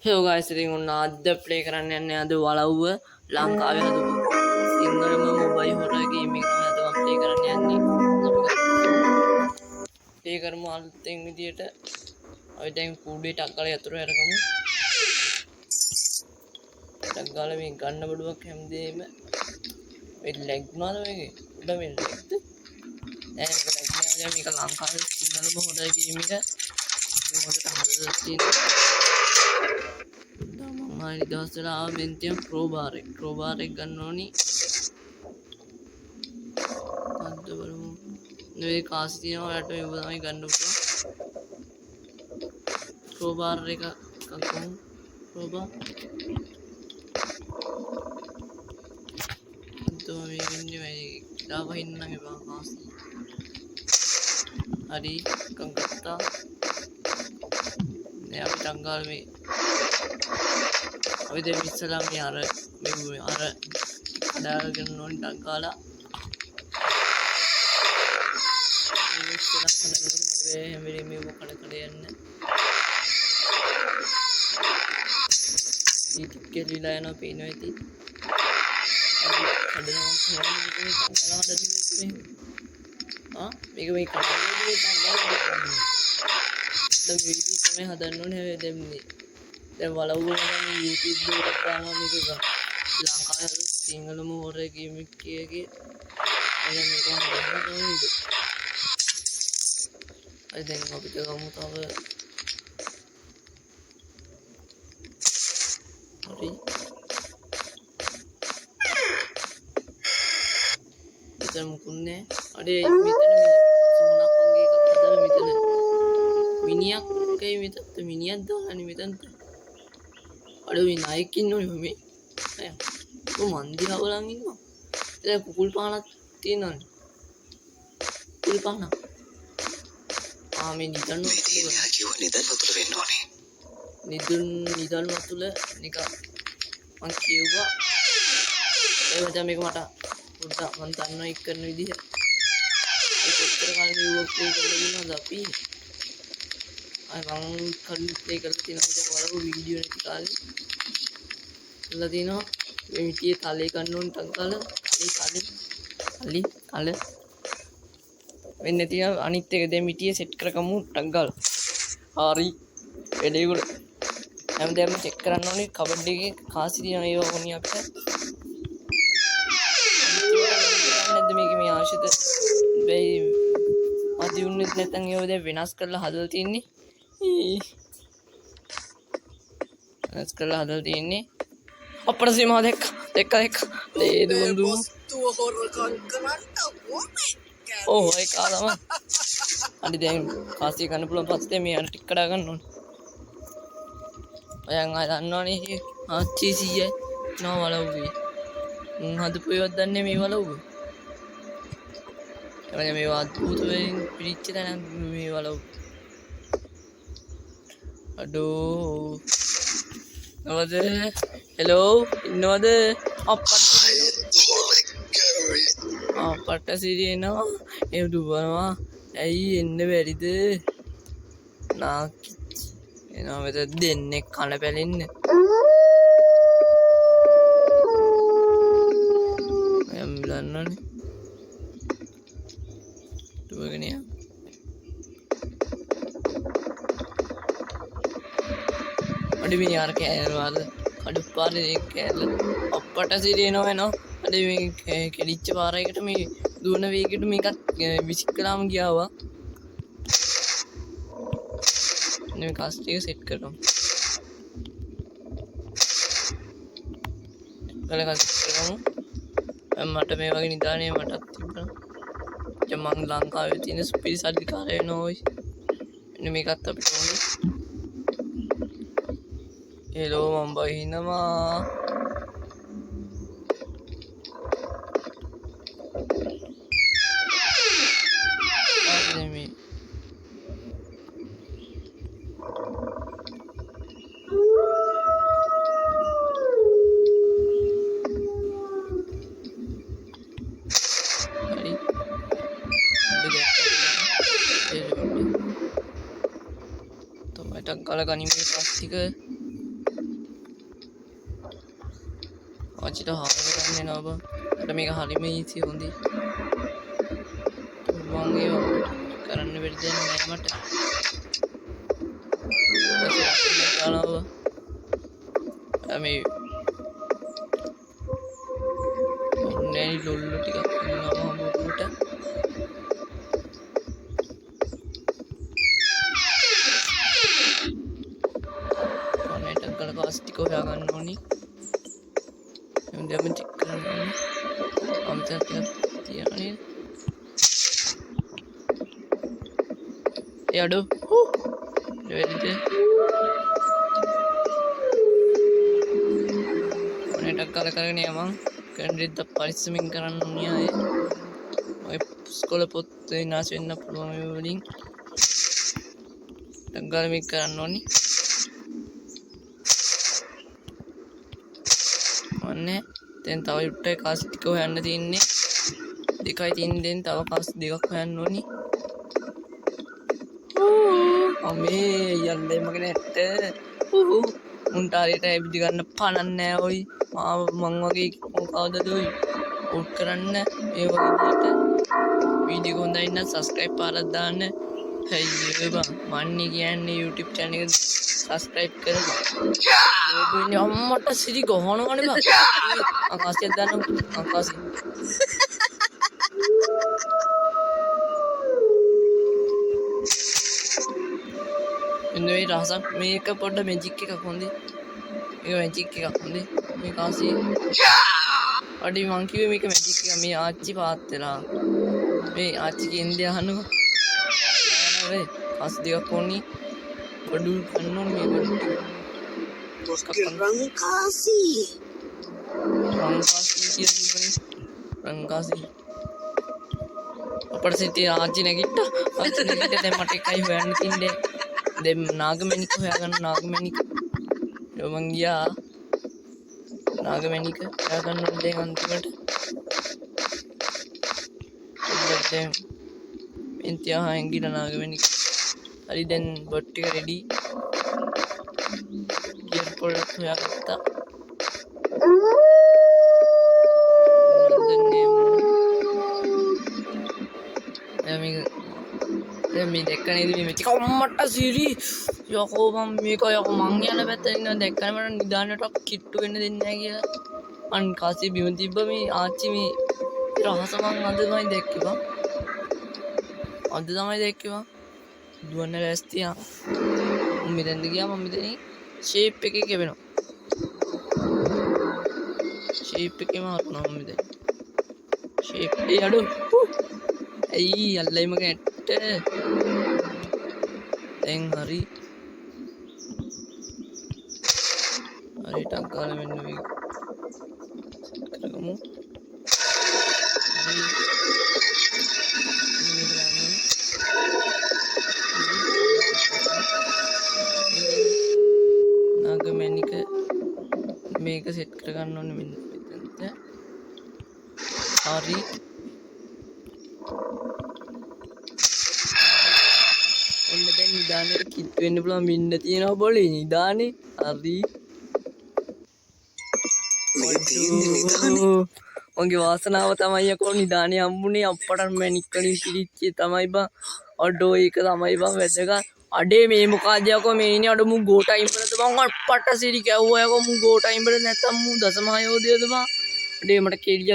Hello guys, ඉතින් ඔන්න අද ප්ලේ කරන්න යන්නේ අද වලව්ව ලංකාවේ හදපු සිංහලම මොබයිල් හොරර් ගේම් එක තමයි අද මම ප්ලේ කරන්න යන්නේ. ප්ලේ කරමු අලුතෙන් විදියට. අපි දැන් කූඩේ ටක් ගාලා යතුරු හැරගමු. ටක් ගාලා මේ ගන්න බඩුවක් හැමදේම මේ ලැග් වුණාද මේකේ? උඩ මේ ලැග්ද? නෑ මේක ලැග් නෑ. මේක ලංකාවේ සිංහලම හොරර් ගේම් එක. මේ හොරට හදලා තියෙනවා. හරි දවස්වල ආවෙන් තියෙන ක්‍රෝබාර් එක ගන්න ඕනි. අද බලමු. මේ කාසි තියෙනවා ඔයාලට මේක තමයි ගන්න පුළුවන්. ක්‍රෝබාර් එක ගමු. ක්‍රෝබාර්. අද මේ වෙන්නේ මේ දාපහින් නම් එපා කාසි. හරි කංගත්තා. නේ අපි ටංගාල් මේ අපි දැන් ඉස්සලා මේ අර හදාගෙන ඕනේ ටක් ගාලා මේ ඉස්සලා කනගුරු මම මේ මොකද යන්න ඊට කෙලිලා යනවා පේනවා ඉතින් හදනවා මේක මේ කනගුරුවේ දැන් වීඩියෝ තමයි හදන්න ඕනේ හැබැයි දැන් වලව්ව නම් YouTube එකට දානවා මේක ලංකාවේ සිංහලම හොරර් ගේම් එකේ දැන් මේක හදන්න ඕනේ. අය දැන් අපිට ගමු තව හරි මෙතන මුකුන්නේ අඩේ මෙතන සෝනක් වගේ එකක් හදලා මෙතන මිනිහක් එකයි මෙතන මිනිහක් දාලානේ මෙතන අඩේ මේ නායක ඉන්නෝනේ මේ නෑ මන්දිරා බලන් ඉන්නවා දැන් කුකුල් පානක් තියෙනවනේ කුකුල් පාන මේ නිදන් වතුල වෙන්න ඕනේ නිදන් වතුල නිකන් මං කියුවා ඒ වගේ මේක මට පොඩ්ඩක් මං දන්නවා එක් කරන විදිහ ඒ කොච්චර කාලෙ වුවක් ප්ලේ කරලා ඉන්නවද අපි මං කලින් ප්ලේ කරලා තියෙනවා දැන් වලව වීඩියෝ නැති කාලේ ඉල්ල දිනවා මේ මිටියේ තලේ ගන්න ඕන ටක් ගාලා කල වෙන්නේ තියා අනිත් එක දැන් මිටියේ සෙට් කරගමු ටක් ගාලා හරි වැඩේගොල්ල හැමදේම චෙක් කරන්න ඕනේ කබඩ් එකේ කාසි තියෙනවා ඒවා ඕනි අපිට නැද්ද මේකේ මේ ආශිත වෙයි අද යුන්නේ නැත්නම් ඒවා දැන් වෙනස් කරලා හදලා තින්නේ අපර සීමාව දෙක ඒ දුඳු ඕ ඒක ආදම අඩි දැන් කාසිය ගන්න පුළුවන් පස්සේ මේ අර ටික කඩා ගන්න ඕනේ ඔයන් ආය දන්නවනේ ආච්චි සීයයි නෝ වලව්වේ හදපු ඒවත් දන්නේ මේ වලව්වේ එවනේ මේවා අද්භූත වෙලින් පිළිච්ච තැන මේ වලව් අඩෝ නවද හෙලෝ ඉන්නවද අපට සිරියනවා ඒ දුවනවා ඇයි එන්න බැරිද නාකි එනවා මෙතන දෙන්නේ කන පැලෙන්න මම දන්නවනේ දුවගෙන යන්න අඩි මේ යාර කෑරවාද කඩුපාරේ කෑල්ල අපට සිරියනවා එනවා අඩි මේ කෙලිච්ච පාරයකට මේ දුවන වේගයට මේකත් විසිකලාම ගියාවා මේ කාස්ට් එක සෙට් කරමු මට මේ වගේ නිදානේ මටත් තිබුණා දැන් මං ලංකාවේ තියෙන ස්පීඩ් අධිකාරය වෙනෝයි එන්න මේකත් අපිට ඕනේ හෙලෝ මම බහිනවා ටක් ගාලා ගනිමු මේ ප්ලාස්ටික ආච්චිට හාර කරන්න එනවා බං. මට මේක හරිම ඊසි හොඳයි. මං ඒව කරන්න බැරි දෙයක් නෑ මට. දානවා මේ ඔන්නේ ලොල්ලු ටිකක් ඉන්නවා හම්බුට. අනේට කල කාස්ටික් හොයා ගන්න ඕනි. එම් දෙම චෙක් කරන්න ඕනි. අම්තත් තියනවා නේද? ඒ අඩෝ දෙවිද අනේට කල කරගෙන යමන්. කැන්ඩිඩ් පරිස්සමින් කරන්න ඕනේ අය. ඔය ස්කෝල පොත් විනාශ වෙන්න පුළුවන් මේ වලින්. ඩග්ගල මේක කරන්න ඕනේ. ඔන්නේ දැන් තව යුට්ටයි කාස් ටික හොයන්න තියෙන්නේ. දෙකයි තියෙන දෙන් තව කාස් දෙකක් හොයන්න ඕනේ. අමේ යන්නේ මගේ නැට්ට. උන්ට හරියට ඇවිද ගන්න පණක් නෑ ඔයි. මං වගේ කවුදද ඔයි අවුට් කරන්න ඒ වගේ විදිහට වීඩියෝ හොඳයි නම් සබ්ස්ක්‍රයිබ් පාරක් දාන්න. හයි බං මන්නේ කියන්නේ YouTube channel එක සබ්ස්ක්‍රයිබ් කරලා. ලෝගෝ අම්මට සිරි ගහනවනේ බං. ආකාශයෙන් දාන්න ආකාශයෙන්. ඉන්නේ රහසක් මේක පොඩ්ඩ මැජික් එකක් හොඳේ. ඒක මැජික් එකක් හොඳේ. මේ කාසිය. අඩි මං කිව්වේ මේක මැජික් එක. මේ ආච්චි පාත් වෙලා. මේ ආච්චි කියන්නේ අහන්නකො. නෑ වේ. කාස් දෙකක් ඕනි. බඩුල් ගන්න ඕනේ මේ බඩුල් ටික. රංකාසි කියන්නේ රංකාසි. අපර සිටි ආච්චි නැගිට්ටා. ආච්චි නැගිට්ට දැන් මට එකයි හොයන්න තින්නේ. දැන් නාගමණික හොයාගන්න නාගමණික. ඒ මං ගියා නාගමණික හොයාගන්න ඕනේ දැන් අන්තිමට. දැන් ඉන්තියා හංගින නාගමණික. හරි දැන් බොට් ටික රෙඩි. ගියර් පොල්ට් හොයාගත්තා. දැන් මේ දැක්ක නේද මේ ටික අම්මට සිරි යකෝ මම මේක යකෝ මං යන පැත්තට ඉන්න දැක්කම මට නිදානට කිට්ටු වෙන්න දෙන්නේ නැහැ කියලා අන් කාසි බිම තිබ්බ මේ ආච්චි මේ රහස මං අද තමයි දැක්කේ බං අද තමයි දැක්කේ බං දුවන්න ලෑස්ති ආ මම මෙතෙන්ද ගියා මම මෙතන ෂේප් එකේ කෙවෙනවා ෂේප් එකේම හත්නවා මම මෙතන ෂේප් ඒ අඩෝ ඇයි අල්ලයි මගේ දැන් හරි හරියට අංකාල වෙන්න මේ කරගමු හරි නාගමණික මේක සෙට් කරගන්න ඕනේ මෙන්න මෙතනට හරි ඔන්න දැන් නිදානෙට කිට් වෙන්න පුළුවන් මින්න තියෙනවා බොලේ නිදානේ හරි මගේ වාසනාව තමයි යකෝ නිදානේ හම්බුනේ අප්පට මැණික් වලින් පිරිච්චේ තමයි බං අඩෝ ඒක තමයි බං වැදගත් අඩේ මේ මොකද යකෝ මේ ඉන්නේ අඩ මු ගෝ ටයිම් වලද බං අප්පට සිරි කැව්වා යකෝ මු ගෝ ටයිම් වල නැත්තම් මු දසමහයෝදයද බං අඩේ මට කෙලිය